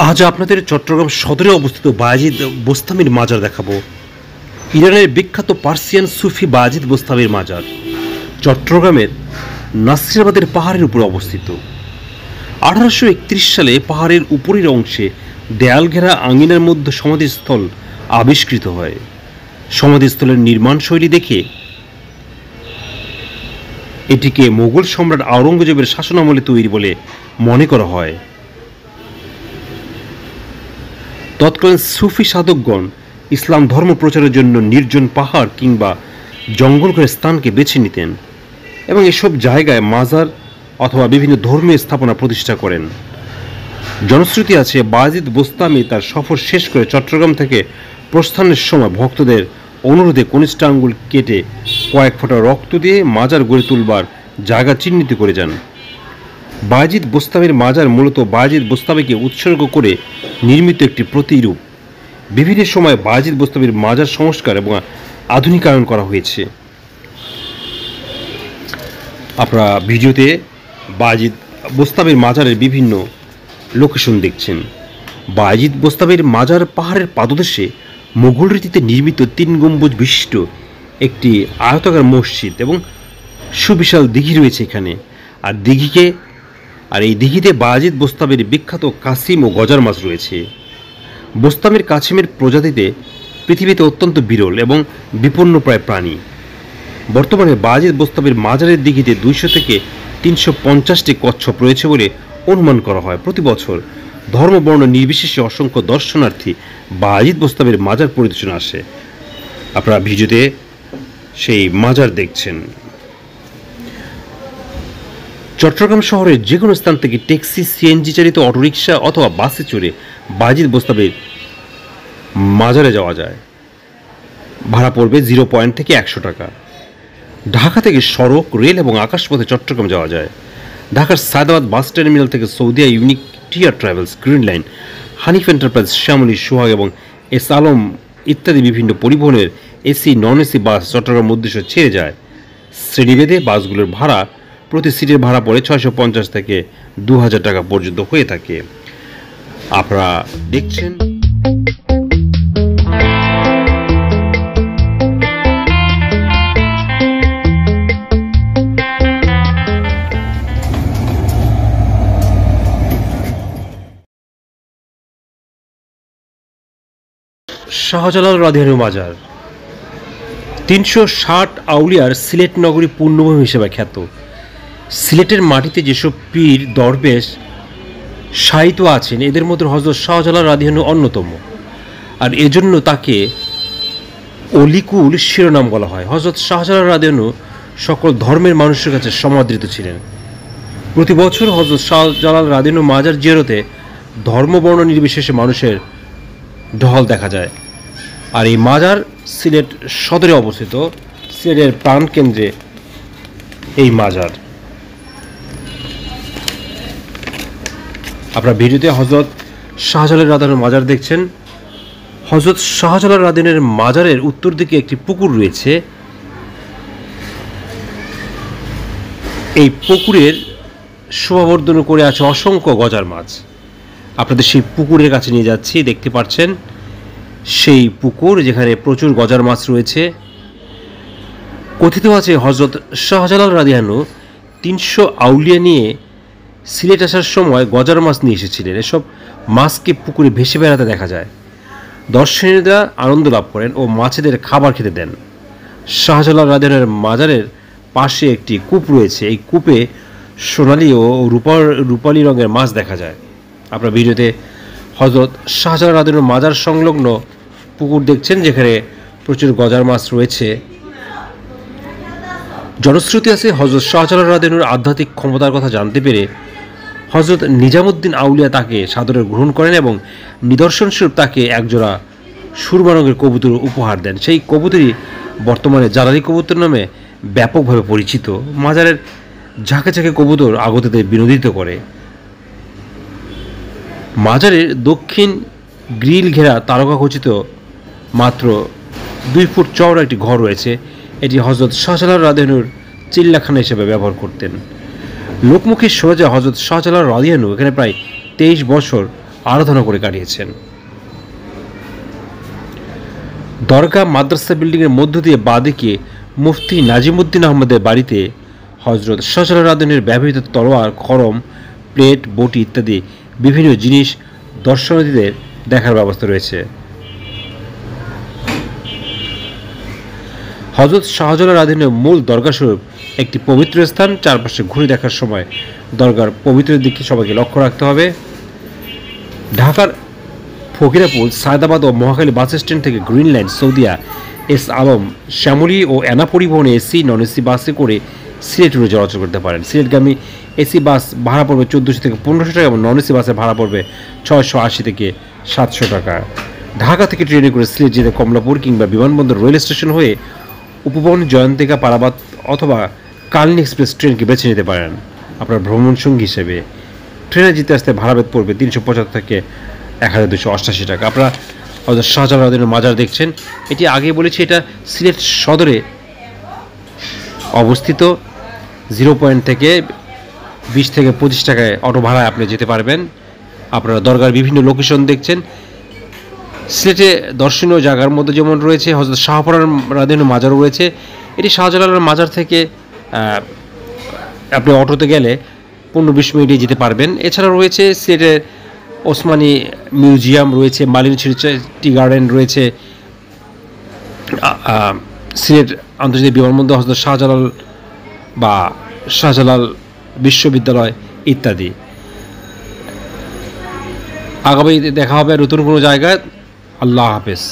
আজ আপনাদের চট্টগ্রাম সদরে অবস্থিত বায়েজিদ বোস্তামির মাজার দেখাবো। ইরানের বিখ্যাত পার্সিয়ান সুফি বায়েজিদ বোস্তামির মাজার চট্টগ্রামের নাসিরাবাদের পাহাড়ের উপরে অবস্থিত। 1831 সালে পাহাড়ের উপরের অংশে দেয়াল ঘেরা আঙিনার মধ্যে সমাধিস্থল আবিষ্কৃত হয়। সমাধিস্থলের নির্মাণ শৈলী দেখে এটিকে মোগল সম্রাট আওরঙ্গজেবের শাসনামলে তৈরি বলে মনে করা হয়। তৎকালীন সুফি সাধকগণ ইসলাম ধর্ম প্রচারের জন্য নির্জন পাহাড় কিংবা জঙ্গলঘেরা স্থানকে বেছে নিতেন এবং এসব জায়গায় মাজার অথবা বিভিন্ন ধর্মীয় স্থাপনা প্রতিষ্ঠা করেন। জনশ্রুতি আছে, বায়েজিদ বোস্তামি তার সফর শেষ করে চট্টগ্রাম থেকে প্রস্থানের সময় ভক্তদের অনুরোধে কনিষ্ঠ আঙ্গুল কেটে কয়েক ফোঁটা রক্ত দিয়ে মাজার গড়ে তুলবার জায়গা চিহ্নিত করে যান। বায়েজিদ বোস্তামির মাজার মূলত বায়েজিদ বোস্তামিকে উৎসর্গ করে নির্মিত একটি প্রতিরূপ। বিভিন্ন সময় বায়েজিদ বোস্তামির মাজার সংস্কার এবং আধুনিকায়ন করা হয়েছে। আপনারা ভিডিওতে বায়েজিদ বোস্তামির মাজারের বিভিন্ন লোকেশন দেখছেন। বায়েজিদ বোস্তামির মাজার পাহাড়ের পাদদেশে মোগল রীতিতে নির্মিত 3 গম্বুজ বিশিষ্ট একটি আয়তাকার মসজিদ এবং সুবিশাল দিঘি রয়েছে এখানে। আর এই দিঘিতে বায়েজিদ বোস্তামির বিখ্যাত কাসিম ও গজার মাছ রয়েছে। বোস্তামির কাছিমের প্রজাতিতে পৃথিবীতে অত্যন্ত বিরল এবং বিপন্নপ্রায় প্রাণী। বর্তমানে বায়েজিদ বোস্তামির মাজারের দিঘিতে 200 থেকে 350টি কচ্ছপ রয়েছে বলে অনুমান করা হয়। প্রতি বছর ধর্ম বর্ণ নির্বিশেষে অসংখ্য দর্শনার্থী বায়েজিদ বোস্তামির মাজার পরিদর্শনে আসে। আপনারা ভিডিওতে সেই মাজার দেখছেন। চট্টগ্রাম শহরের যে কোনো স্থান থেকে ট্যাক্সি, সিএনজি চালিত অটোরিকশা অথবা বাসে চড়ে বায়েজিদ বোস্তামির মাজারে যাওয়া যায়। ভাড়া পড়বে 0 পয়েন্ট থেকে 100 টাকা। ঢাকা থেকে সড়ক, রেল এবং আকাশপথে চট্টগ্রাম যাওয়া যায়। ঢাকার সায়দাবাদ বাস টার্মিনাল থেকে Saudia unique tier travels, green line, Hanif enterprise, Shyamoli, Sohag এবং এস আলম ইত্যাদি বিভিন্ন পরিবহনের AC, non AC bus Chattogram উদ্দেশ্যে ছেড়ে যায়। শ্রেণীভেদে বাসগুলোর ভাড়া প্রতি সিটের ভাড়া পড়ে 650 থেকে 2000 টাকা পর্যন্ত হয়ে থাকে। আপনারা দেখছেন শাহজালাল রাদিয়ানহু মাজার। 360 আউলিয়ার সিলেট নগরী পূর্ণভূমি হিসেবে খ্যাত। সিলেটের মাটিতে যেসব পীর দরবেশ শায়িত আছেন এদের মধ্যে হযরত শাহজালাল রাদিয়ানহু অন্যতম, আর এজন্য তাকে অলিকুল শিরোনাম বলা হয়। হযরত শাহজালাল রাদিয়ানহু সকল ধর্মের মানুষের কাছে সমাদৃত ছিলেন। প্রতি বছর হযরত শাহজালাল রাদিয়ানহু মাজার জিয়ারতে ধর্ম বর্ণ নির্বিশেষে মানুষের ঢল দেখা যায়। আর এই মাজার সিলেট সদরে অবস্থিত। সিলেটের প্রাণকেন্দ্রে এই মাজার। আপনারা ভিডিওতে হযরত শাহজালাল রাদিয়ানহুর মাজার দেখছেন। হযরত শাহজালাল রাদিয়ানহুর মাজারের উত্তর দিকে একটি পুকুর রয়েছে। এই পুকুরের শোভাবর্ধন করে আছে অসংখ্য গজার মাছ। আপনাদের সেই পুকুরের কাছে নিয়ে যাচ্ছি। দেখতে পাচ্ছেন সেই পুকুর যেখানে প্রচুর গজার মাছ রয়েছে। কথিত আছে হযরত শাহজালাল রাদিয়ানহু 300 আউলিয়া নিয়ে সিলেট আসার সময় গজার মাছ নিয়ে এসেছিলেন। এসব মাছকে পুকুরে ভেসে বেড়াতে দেখা যায়। দর্শনীয়রা আনন্দ লাভ করেন ও মাছেদের খাবার খেতে দেন। শাহজালাল রাদিয়ানহুর মাজারের পাশে একটি কূপ রয়েছে। এই কূপে সোনালী ও রূপালী রঙের মাছ দেখা যায়। আপনার ভিডিওতে হযরত শাহজালাল রাদিয়ানহুর মাজার সংলগ্ন পুকুর দেখছেন যেখানে প্রচুর গজার মাছ রয়েছে। জনশ্রুতি আছে হযরত শাহজালাল রাদিয়ানহুর আধ্যাত্মিক ক্ষমতার কথা জানতে পেরে হযরত নিজামুদ্দিন আউলিয়া তাকে সাদরে গ্রহণ করেন এবং নিদর্শনস্বরূপ তাকে একজোড়া সুরমা রঙের কবুতর উপহার দেন। সেই কবুতরই বর্তমানে জালালি কবুতর নামে ব্যাপকভাবে পরিচিত। মাজারের ঝাঁকে ঝাঁকে কবুতর আগতদের বিনোদিত করে। মাজারের দক্ষিণ গ্রিল ঘেরা তারকাখচিত মাত্র 2 ফুট চওড়া একটি ঘর রয়েছে। এটি হযরত শাহজালাল রাদিয়ানহুর চিল্লাখানা হিসেবে ব্যবহার করতেন। লোকমুখে শোনা যায় হযরত শাহজালাল রাদিয়ানহু এখানে প্রায় 23 বছর আরাধনা করে কাটিয়েছেন। দরগা মাদ্রাসা বিল্ডিংয়ের মধ্য দিয়ে বাঁদিকে মুফতি নাজিমুদ্দিন আহমদের বাড়িতে হজরত শাহজালাল ব্যবহৃত তলোয়ার, খড়ম, প্লেট, বটি ইত্যাদি বিভিন্ন জিনিস দর্শনার্থীদের দেখার ব্যবস্থা রয়েছে। হজরত শাহজালাল আদিনের মূল দরগা স্বরূপ একটি পবিত্র স্থান। চারপাশে ঘুরে দেখার সময় দরগার পবিত্র দিকে সবাইকে লক্ষ্য রাখতে হবে। ঢাকার ফকিরাপুল, সায়দাবাদ ও মহাখালী বাস স্ট্যান্ড থেকে green line, Saudia, S Alam, Shyamoli ও এনা পরিবহনে এসি নন এসি বাসে করে সিলেট রোডে চলাচল করতে পারেন। সিলেটগামী এসি বাস ভাড়া পড়বে 1400 থেকে 1500 টাকা এবং নন এসি বাসের ভাড়া পড়বে 680 থেকে 700 টাকা। ঢাকা থেকে ট্রেনে করে সিলেট যেতে কমলাপুর কিংবা বিমানবন্দর রেল স্টেশন হয়ে উপবন, জয়ন্তিকা, পারাবাদ অথবা কালনী এক্সপ্রেস ট্রেনকে বেছে নিতে পারেন আপনার ভ্রমণ সঙ্গী হিসেবে। ট্রেনে যেতে আসতে ভাড়াবেদ পড়বে 375 থেকে 1288 টাকা। আপনারা হযরত শাহজালাল আদিনের মাজার দেখছেন। এটি আগে বলেছি, এটা সিলেট সদরে অবস্থিত। 0 পয়েন্ট থেকে 20 থেকে 25 টাকায় অটো ভাড়ায় আপনি যেতে পারবেন। আপনারা দরগার বিভিন্ন লোকেশন দেখছেন। সিলেটে দর্শনীয় জায়গার মধ্যে যেমন রয়েছে হযরত শাহপরান আদিনের মাজারও রয়েছে। এটি শাহজালালের মাজার থেকে আপনি অটোতে গেলে 15-20 মিনিটে যেতে পারবেন। এছাড়া রয়েছে সিলেটের ওসমানী মিউজিয়াম রয়েছে, মালিনী টি গার্ডেন রয়েছে, সিলেট আন্তর্জাতিক বিমানবন্দর, হযরত শাহজালাল বা শাহজালাল বিশ্ববিদ্যালয় ইত্যাদি। আগামী দেখা হবে নতুন কোনো জায়গায়। আল্লাহ হাফেজ।